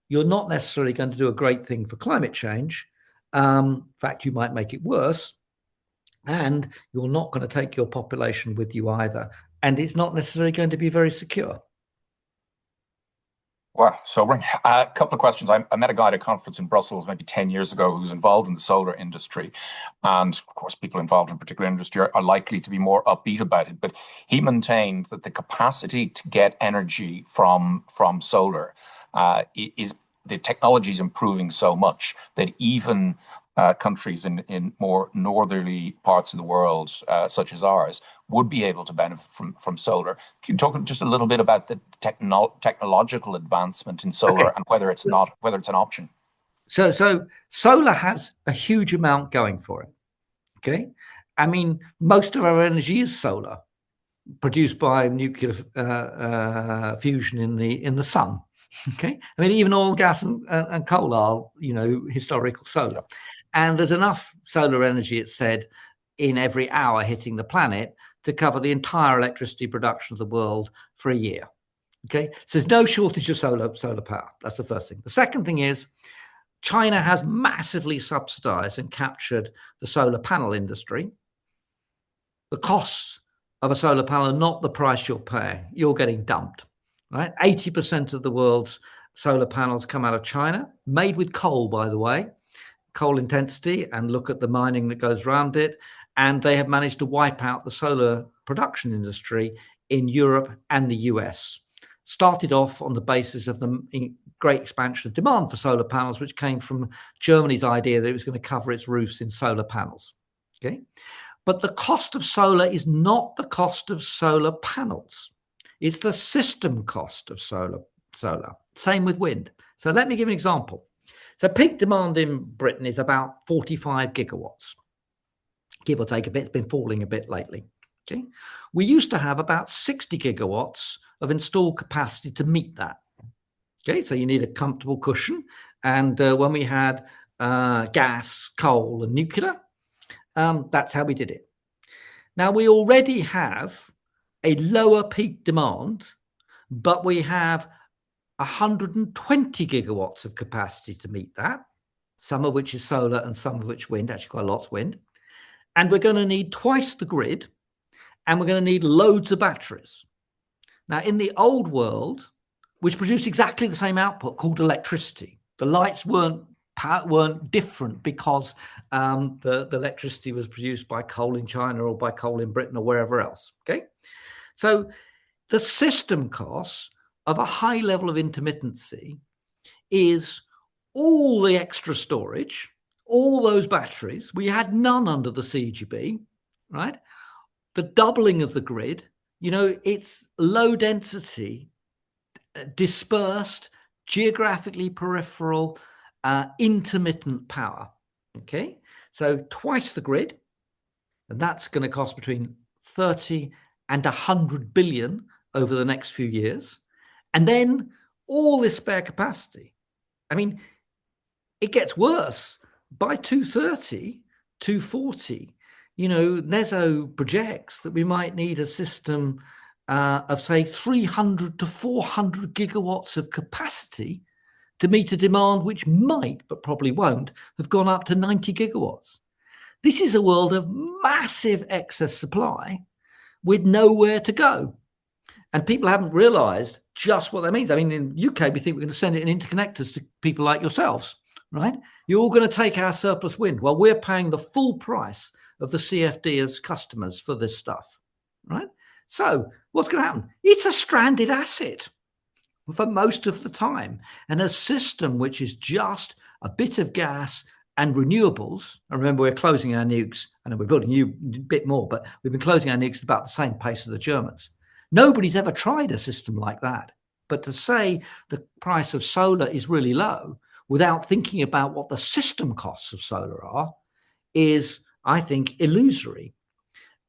you're not necessarily going to do a great thing for climate change. In fact, you might make it worse. And you're not going to take your population with you either. And it's not necessarily going to be very secure. Wow, sobering. A couple of questions. I met a guy at a conference in Brussels maybe 10 years ago who was involved in the solar industry. And of course, people involved in a particular industry are likely to be more upbeat about it. But he maintained that the capacity to get energy from solar is the technology is improving so much that even countries in more northerly parts of the world, such as ours, would be able to benefit from solar. Can you talk just a little bit about the technological advancement in solar and whether it's an option? So solar has a huge amount going for it. Okay, I mean, most of our energy is solar, produced by nuclear fusion in the sun. Okay, I mean, even oil, gas, and coal are, historical solar. And there's enough solar energy, it's said, in every hour hitting the planet to cover the entire electricity production of the world for a year. Okay, so there's no shortage of solar power. That's the first thing. The second thing is China has massively subsidized and captured the solar panel industry. The costs of a solar panel are not the price you're paying. You're getting dumped, right? 80% of the world's solar panels come out of China, made with coal, by the way. Coal intensity, and look at the mining that goes around it. And they have managed to wipe out the solar production industry in Europe and the US. Started off on the basis of the great expansion of demand for solar panels, which came from Germany's idea that it was going to cover its roofs in solar panels. Okay, but the cost of solar is not the cost of solar panels. It's the system cost of solar. Same with wind. So let me give an example. So peak demand in Britain is about 45 gigawatts, give or take a bit. It's been falling a bit lately. Okay, we used to have about 60 gigawatts of installed capacity to meet that. Okay, so you need a comfortable cushion. And when we had gas, coal, and nuclear, that's how we did it. Now we already have a lower peak demand, but we have 120 gigawatts of capacity to meet that, some of which is solar and some of which wind, actually quite a lot's wind. And we're going to need twice the grid, and we're going to need loads of batteries. Now, in the old world, which produced exactly the same output called electricity, the lights weren't different because the electricity was produced by coal in China or by coal in Britain or wherever else. Okay, so the system costs of a high level of intermittency is all the extra storage, all those batteries. We had none under the CGB, right? The doubling of the grid, it's low density, dispersed, geographically peripheral, intermittent power. Okay, so twice the grid, and that's going to cost between 30 and 100 billion over the next few years. And then all this spare capacity. I mean, it gets worse. By 2030, 2040, NESO projects that we might need a system of, say, 300 to 400 gigawatts of capacity to meet a demand which might, but probably won't, have gone up to 90 gigawatts. This is a world of massive excess supply with nowhere to go. And people haven't realized just what that means. I mean, in the UK, we think we're going to send it in interconnectors to people like yourselves, right? You're all going to take our surplus wind. Well, we're paying the full price of the CFD as customers for this stuff, right? So what's going to happen? It's a stranded asset for most of the time. And a system which is just a bit of gas and renewables. And remember, we're closing our nukes. I know we're building a bit more, but we've been closing our nukes at about the same pace as the Germans. Nobody's ever tried a system like that. But to say the price of solar is really low without thinking about what the system costs of solar are is, I think, illusory.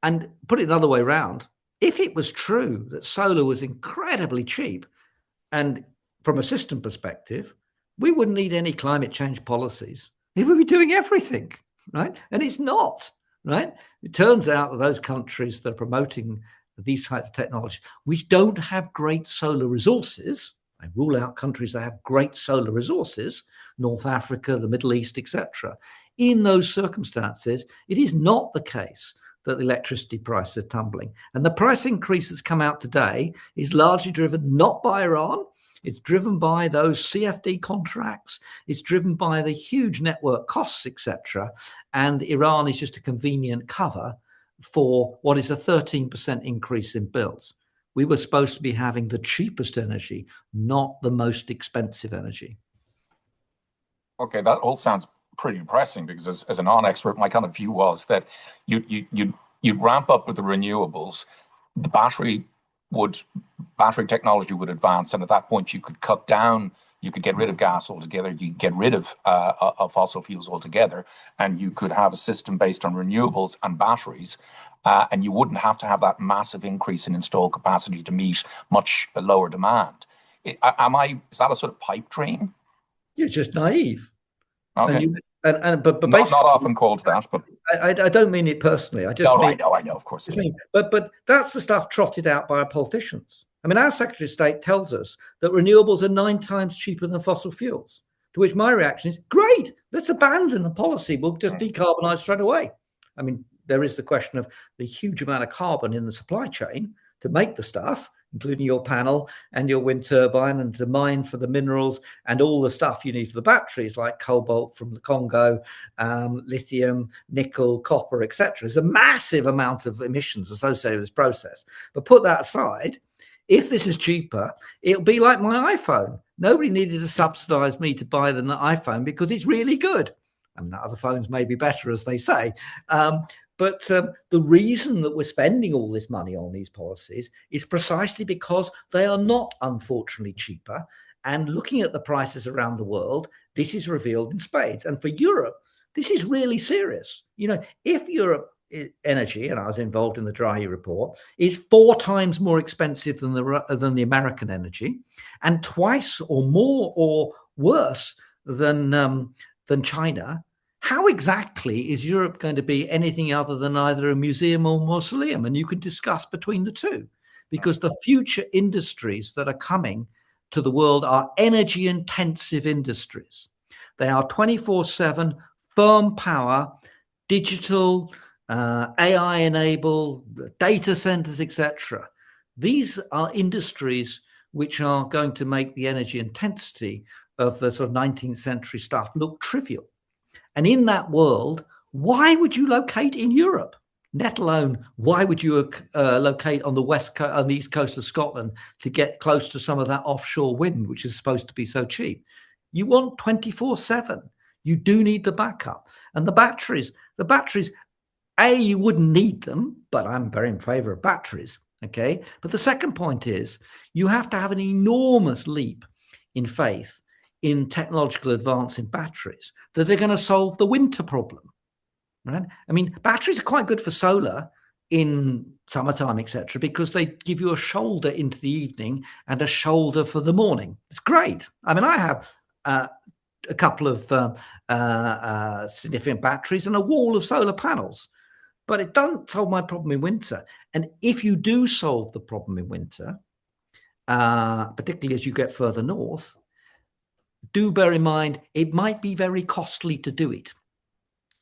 And put it another way around, if it was true that solar was incredibly cheap, and from a system perspective, we wouldn't need any climate change policies. We would be doing everything, right? And it's not, right? It turns out that those countries that are promoting these types of technologies, which don't have great solar resources, I rule out countries that have great solar resources, North Africa, the Middle East, etc. In those circumstances, it is not the case that the electricity prices are tumbling. And the price increase that's come out today is largely driven not by Iran. It's driven by those CFD contracts. It's driven by the huge network costs, etc. And Iran is just a convenient cover for what is a 13% increase in bills. We were supposed to be having the cheapest energy, not the most expensive energy. Okay, that all sounds pretty depressing, because as a non-expert, my kind of view was that you'd ramp up with the renewables, the battery technology would advance, and at that point you could cut down, you could get rid of gas altogether, you could get rid of fossil fuels altogether, and you could have a system based on renewables and batteries, and you wouldn't have to have that massive increase in installed capacity to meet much lower demand. Is that a sort of pipe dream? You're just naive. Okay. But not often called that, but I don't mean it personally. I know, of course. But that's the stuff trotted out by our politicians. I mean, our Secretary of State tells us that renewables are 9 times cheaper than fossil fuels, to which my reaction is, great, let's abandon the policy. We'll just decarbonize straight away. I mean, there is the question of the huge amount of carbon in the supply chain to make the stuff, including your panel and your wind turbine, and to mine for the minerals and all the stuff you need for the batteries, like cobalt from the Congo, lithium, nickel, copper, etc. There's a massive amount of emissions associated with this process. But put that aside, if this is cheaper, it'll be like my iPhone. Nobody needed to subsidize me to buy the iPhone because it's really good. I mean, other phones may be better, as they say. But the reason that we're spending all this money on these policies is precisely because they are not, unfortunately, cheaper. And looking at the prices around the world, this is revealed in spades. And for Europe, this is really serious. If Europe energy, and I was involved in the Draghi report, is 4 times more expensive than the American energy, and twice or more or worse than China, how exactly is Europe going to be anything other than either a museum or mausoleum? And you can discuss between the two, because the future industries that are coming to the world are energy intensive industries. They are 24/7 firm power, digital, AI enabled, data centers, etc. These are industries which are going to make the energy intensity of the sort of 19th century stuff look trivial. And in that world, why would you locate in Europe? Let alone, why would you locate on the on the east coast of Scotland to get close to some of that offshore wind, which is supposed to be so cheap? You want 24/7. You do need the backup. And the batteries, you wouldn't need them, but I'm very in favor of batteries. Okay. But the second point is you have to have an enormous leap in faith in technological advance in batteries that they're going to solve the winter problem. Right? I mean, batteries are quite good for solar in summertime, etc., because they give you a shoulder into the evening and a shoulder for the morning. It's great. I mean, I have a couple of significant batteries and a wall of solar panels, but it doesn't solve my problem in winter. And if you do solve the problem in winter, particularly as you get further north, do bear in mind it might be very costly to do it,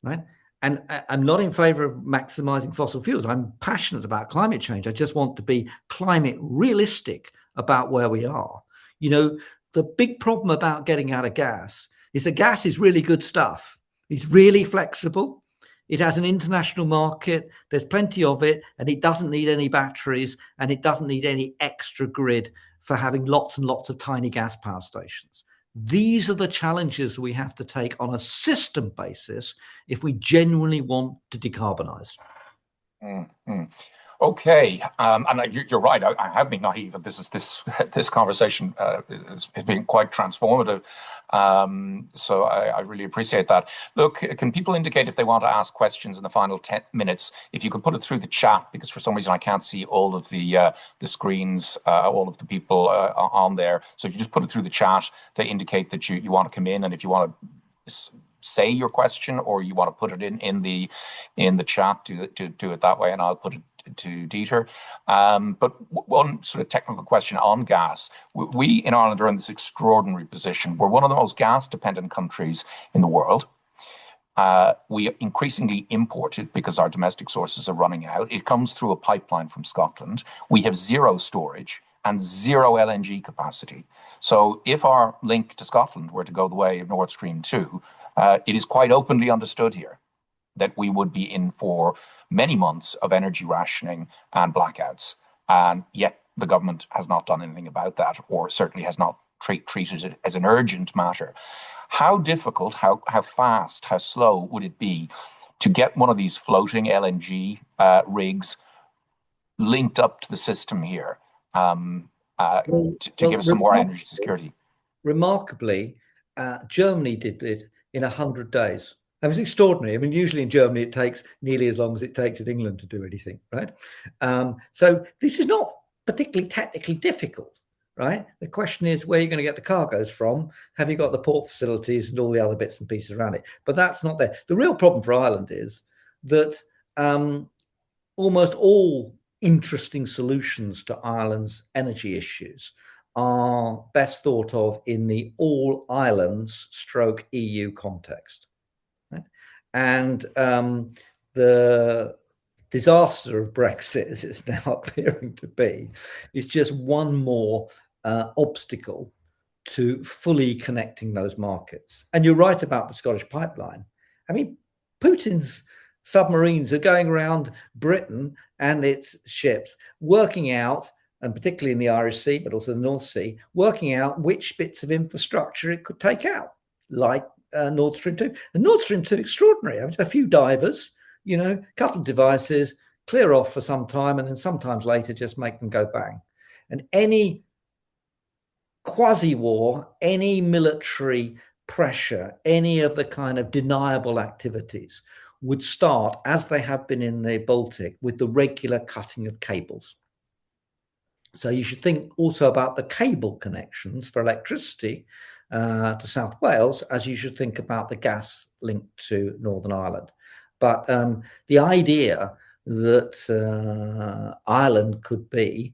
right? And I'm not in favor of maximizing fossil fuels. I'm passionate about climate change. I just want to be climate realistic about where we are. You know, the big problem about getting out of gas is that gas is really good stuff. It's really flexible. It has an international market. There's plenty of it, and it doesn't need any batteries, and it doesn't need any extra grid for having lots and lots of tiny gas power stations. These are the challenges we have to take on a system basis if we genuinely want to decarbonize. Mm-hmm. Okay, and you're right. I have been naive, and this conversation has been quite transformative. So I really appreciate that. Look, can people indicate if they want to ask questions in the final 10 minutes? If you could put it through the chat, because for some reason I can't see all of the screens, all of the people on there. So if you just put it through the chat to indicate that you want to come in, and if you want to say your question or you want to put it in the chat, do it that way, and I'll put it to Dieter. But one sort of technical question on gas. We in Ireland are in this extraordinary position. We're one of the most gas dependent countries in the world. We increasingly import it because our domestic sources are running out. It comes through a pipeline from Scotland. We have zero storage and zero LNG capacity. So if our link to Scotland were to go the way of Nord Stream 2, it is quite openly understood here that we would be in for many months of energy rationing and blackouts. And yet the government has not done anything about that, or certainly has not treated it as an urgent matter. How difficult, how fast, how slow would it be to get one of these floating LNG rigs linked up to the system here to give us some more energy security? Remarkably, Germany did it in 100 days. That was extraordinary. I mean, usually in Germany, it takes nearly as long as it takes in England to do anything, right? So this is not particularly technically difficult, right? The question is where you're going to get the cargoes from. Have you got the port facilities and all the other bits and pieces around it? But that's not there. The real problem for Ireland is that almost all interesting solutions to Ireland's energy issues are best thought of in the all Ireland's / EU context. Right? And the disaster of Brexit, as it's now appearing to be, is just one more obstacle to fully connecting those markets. And you're right about the Scottish pipeline. I mean, Putin's submarines are going around Britain and its ships, working out, and particularly in the Irish Sea, but also the North Sea, working out which bits of infrastructure it could take out, like Nord Stream 2. And Nord Stream 2, extraordinary. I mean, a few divers, you know, a couple of devices, clear off for some time, and then sometimes later just make them go bang. And any quasi-war, any military pressure, any of the kind of deniable activities would start, as they have been in the Baltic, with the regular cutting of cables. So you should think also about the cable connections for electricity to South Wales, as you should think about the gas link to Northern Ireland. But the idea that Ireland could be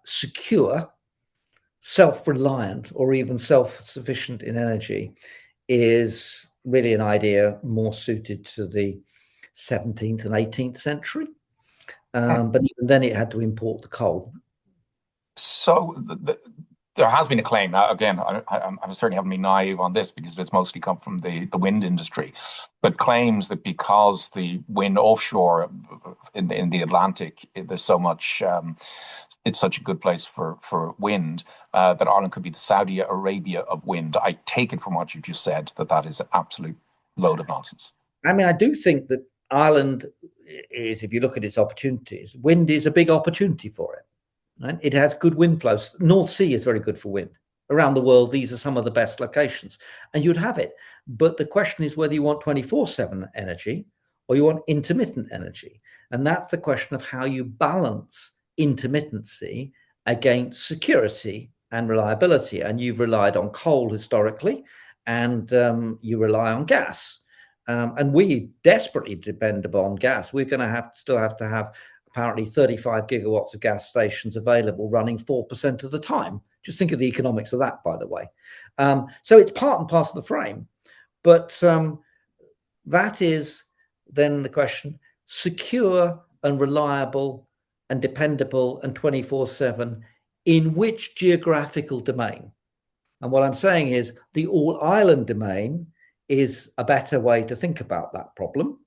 secure self-reliant or even self-sufficient in energy is really an idea more suited to the 17th and 18th century. But even then it had to import the coal. So there has been a claim. Now, again, I certainly haven't been naive on this because it's mostly come from the wind industry, but claims that because the wind offshore in the Atlantic, there's so much, it's such a good place for wind, that Ireland could be the Saudi Arabia of wind. I take it from what you just said that is an absolute load of nonsense. I mean, I do think that Ireland is, if you look at its opportunities, wind is a big opportunity for it. Right? It has good wind flows. North Sea is very good for wind. Around the world, these are some of the best locations, and you'd have it. But the question is whether you want 24/7 energy or you want intermittent energy. And that's the question of how you balance intermittency against security and reliability. And you've relied on coal historically, and you rely on gas. And we desperately depend upon gas. We're going to still have to have apparently 35 gigawatts of gas stations available running 4% of the time. Just think of the economics of that, by the way. So it's part and parcel of the frame. But that is then the question: secure and reliable and dependable and 24/7 in which geographical domain? And what I'm saying is the all-island domain is a better way to think about that problem.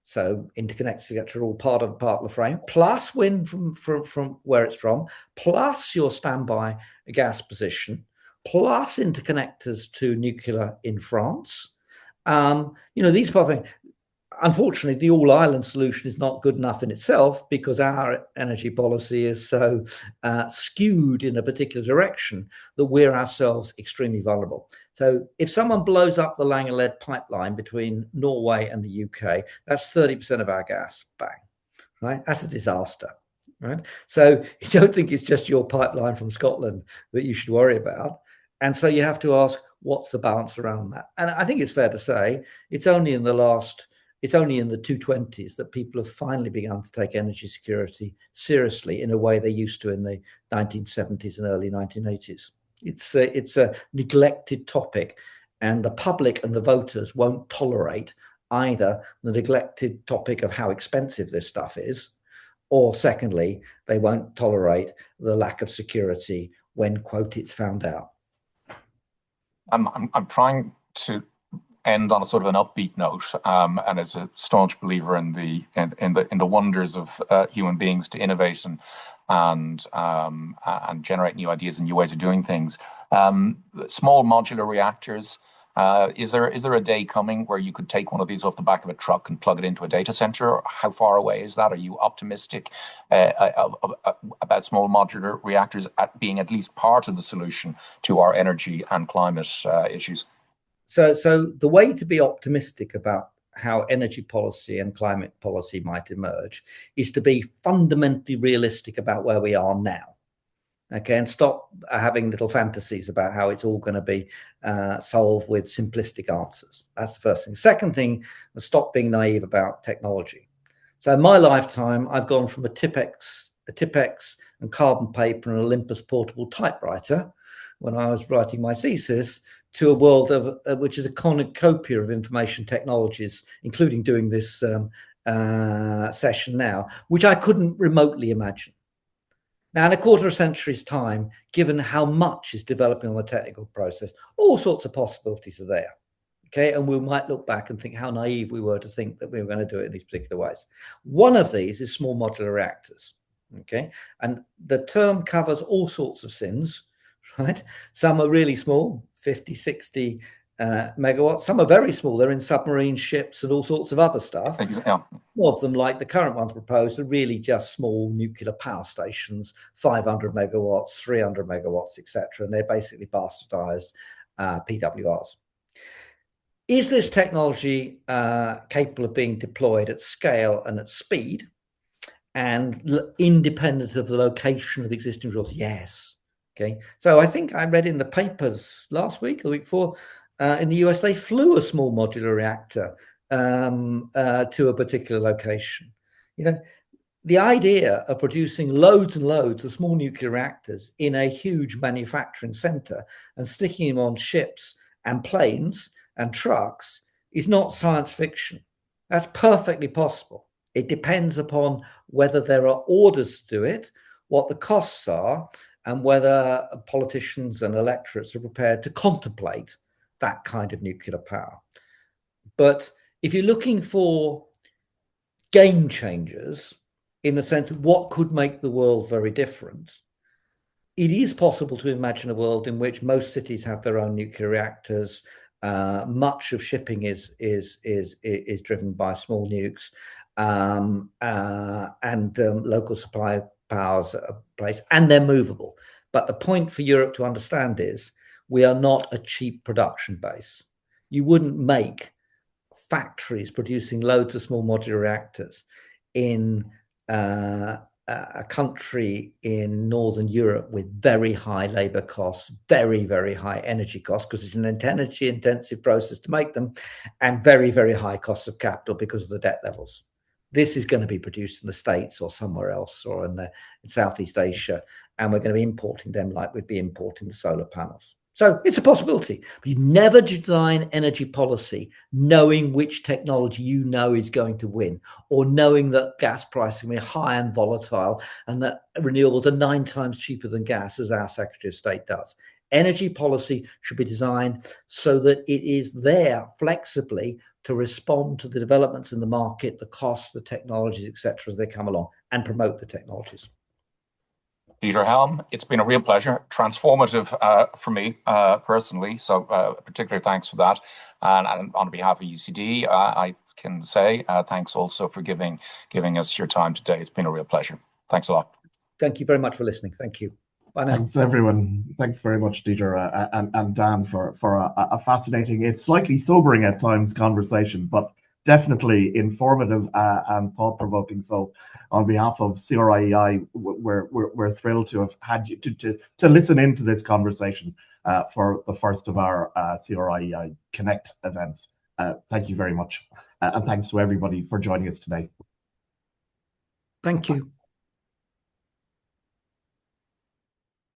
So interconnects, etc., are all part of the frame, plus wind from where it's from, plus your standby gas position, plus interconnectors to nuclear in France. These part of things. Unfortunately, the all-island solution is not good enough in itself because our energy policy is so skewed in a particular direction that we're ourselves extremely vulnerable. So if someone blows up the Langeled pipeline between Norway and the UK, that's 30% of our gas. Bang, right? That's a disaster, right? So you don't think it's just your pipeline from Scotland that you should worry about. And so you have to ask, what's the balance around that? And I think it's fair to say it's only in the 2020s that people have finally begun to take energy security seriously in a way they used to in the 1970s and early 1980s. It's a neglected topic, and the public and the voters won't tolerate either the neglected topic of how expensive this stuff is, or secondly, they won't tolerate the lack of security when, quote, it's found out. I'm trying to end on a sort of an upbeat note, and as a staunch believer in the wonders of human beings to innovate and generate new ideas and new ways of doing things. Small modular reactors. Is there a day coming where you could take one of these off the back of a truck and plug it into a data center? How far away is that? Are you optimistic about small modular reactors being at least part of the solution to our energy and climate issues? So the way to be optimistic about how energy policy and climate policy might emerge is to be fundamentally realistic about where we are now. Okay, and stop having little fantasies about how it's all going to be solved with simplistic answers. That's the first thing. Second thing, stop being naive about technology. So in my lifetime, I've gone from a Tipex and carbon paper and Olympus portable typewriter when I was writing my thesis to a world of which is a cornucopia of information technologies, including doing this session now, which I couldn't remotely imagine. Now, in a quarter of a century's time, given how much is developing on the technical process, all sorts of possibilities are there. Okay, and we might look back and think how naive we were to think that we were going to do it in these particular ways. One of these is small modular reactors. Okay, and the term covers all sorts of sins, right? Some are really small, 50, 60 megawatts. Some are very small. They're in submarine ships and all sorts of other stuff. Yeah. More of them, like the current ones proposed, are really just small nuclear power stations, 500 megawatts, 300 megawatts, etc. And they're basically bastardized PWRs. Is this technology capable of being deployed at scale and at speed and independent of the location of existing resources? Yes. Okay. So I think I read in the papers last week or the week before, in the US, they flew a small modular reactor to a particular location. You know, the idea of producing loads and loads of small nuclear reactors in a huge manufacturing center and sticking them on ships and planes and trucks is not science fiction. That's perfectly possible. It depends upon whether there are orders to do it, what the costs are, and whether politicians and electorates are prepared to contemplate that kind of nuclear power. But if you're looking for game changers, in the sense of what could make the world very different, it is possible to imagine a world in which most cities have their own nuclear reactors. Much of shipping is driven by small nukes, and local supply powers are placed, and they're movable. But the point for Europe to understand is we are not a cheap production base. You wouldn't make factories producing loads of small modular reactors in a country in Northern Europe with very high labor costs, very, very high energy costs, because it's an energy intensive process to make them, and very, very high costs of capital because of the debt levels. This is going to be produced in the States or somewhere else, or in Southeast Asia, and we're going to be importing them like we'd be importing the solar panels. So it's a possibility, but you never design energy policy knowing which technology you know is going to win, or knowing that gas pricing will be high and volatile and that renewables are 9 times cheaper than gas, as our Secretary of State does. Energy policy should be designed so that it is there flexibly to respond to the developments in the market, the costs, the technologies, etc., as they come along, and promote the technologies. Dieter Helm, it's been a real pleasure, transformative for me personally, so particular thanks for that. And on behalf of UCD, I can say thanks also for giving us your time today. It's been a real pleasure. Thanks a lot. Thank you very much for listening. Thank you. Bye now. Thanks, everyone. Thanks very much, Dieter and Dan, for a fascinating, it's slightly sobering at times conversation, but definitely informative and thought-provoking. So on behalf of CRIEI, we're thrilled to have had you to listen into this conversation for the first of our CRIEI Connect events. Thank you very much. And thanks to everybody for joining us today. Thank you.